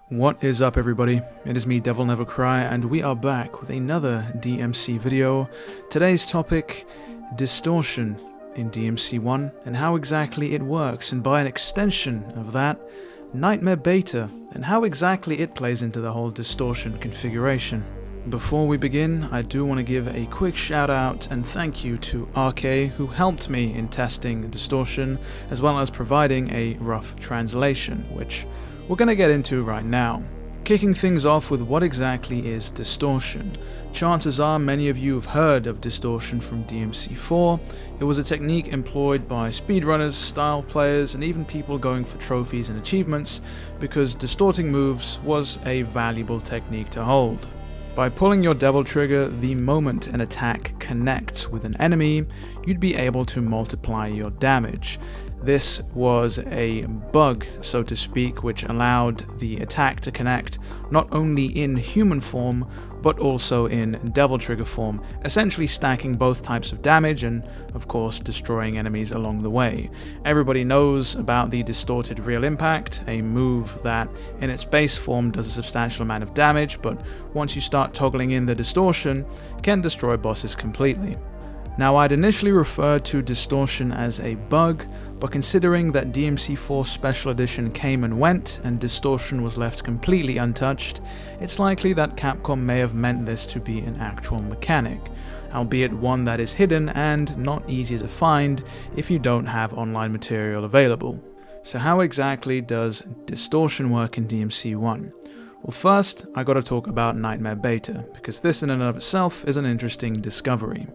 What is up, everybody? It is me, DevilNeverCry, and we are back with another DMC video. Today's topic, distortion in DMC 1 and how exactly it works, and by an extension of that, Nightmare Beta and how exactly it plays into the whole distortion configuration. Before we begin, I do want to give a quick shout out and thank you to RK, who helped me in testing distortion as well as providing a rough translation, which we're going to get into right now. Kicking things off with what exactly is distortion. Chances are many of you have heard of distortion from DMC4. It was a technique employed by speedrunners, style players, and even people going for trophies and achievements because distorting moves was a valuable technique to hold. By pulling your devil trigger the moment an attack connects with an enemy, you'd be able to multiply your damage. This was a bug, so to speak, which allowed the attack to connect not only in human form, but also in devil trigger form, essentially stacking both types of damage and, of course, destroying enemies along the way. Everybody knows about the distorted real impact, a move that in its base form does a substantial amount of damage, but once you start toggling in the distortion, can destroy bosses completely. Now, I'd initially referred to distortion as a bug, but considering that DMC4 Special Edition came and went and distortion was left completely untouched, it's likely that Capcom may have meant this to be an actual mechanic, albeit one that is hidden and not easy to find if you don't have online material available. So how exactly does distortion work in DMC1? Well, first, I gotta talk about Nightmare Beta, because this in and of itself is an interesting discovery.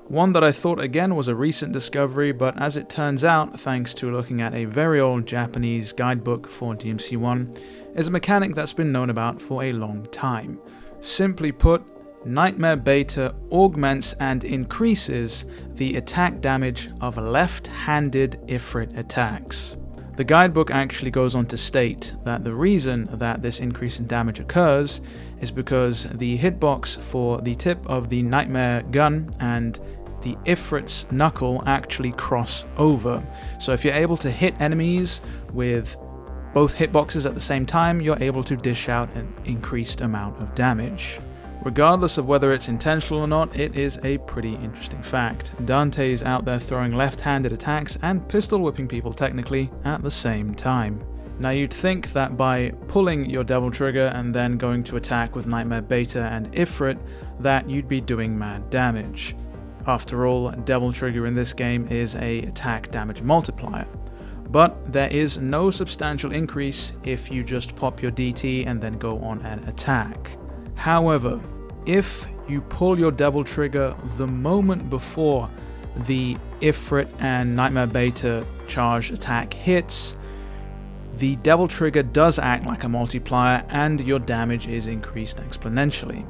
One that I thought again was a recent discovery, but as it turns out, thanks to looking at a very old Japanese guidebook for DMC1, is a mechanic that's been known about for a long time. Simply put, Nightmare Beta augments and increases the attack damage of left-handed Ifrit attacks. The guidebook actually goes on to state that the reason that this increase in damage occurs is because the hitbox for the tip of the Nightmare gun and the Ifrit's knuckle actually cross over. So if you're able to hit enemies with both hitboxes at the same time, you're able to dish out an increased amount of damage. Regardless of whether it's intentional or not, it is a pretty interesting fact. Dante's out there throwing left-handed attacks and pistol whipping people technically at the same time. Now, you'd think that by pulling your devil trigger and then going to attack with Nightmare Beta and Ifrit, that you'd be doing mad damage. After all, devil trigger in this game is a attack damage multiplier. But there is no substantial increase if you just pop your DT and then go on an attack. However, if you pull your devil trigger the moment before the Ifrit and Nightmare Beta charged attack hits, the devil trigger does act like a multiplier and your damage is increased exponentially.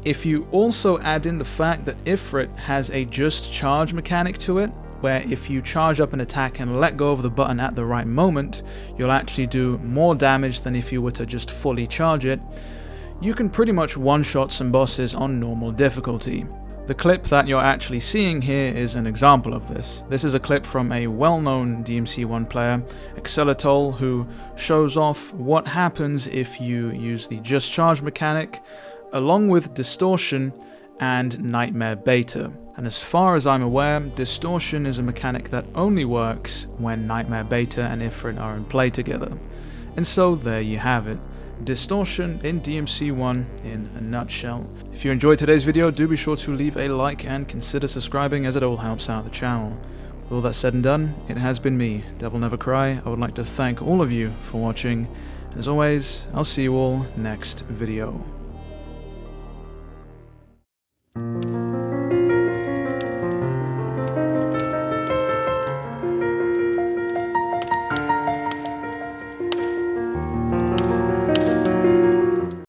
If you also add in the fact that Ifrit has a just charge mechanic to it, where if you charge up an attack and let go of the button at the right moment, you'll actually do more damage than if you were to just fully charge it, you can pretty much one-shot some bosses on normal difficulty. The clip that you're actually seeing here is an example of this. This is a clip from a well-known DMC1 player, Excelitol, who shows off what happens if you use the Just Charge mechanic, along with Distortion and Nightmare Beta. And as far as I'm aware, Distortion is a mechanic that only works when Nightmare Beta and Ifrit are in play together. And so there you have it. Distortion in DMC1 in a nutshell. If you enjoyed today's video, do be sure to leave a like and consider subscribing, as it all helps out the channel. With all that said and done, it has been me, DevilNeverCry. I would like to thank all of you for watching. As always, I'll see you all next video.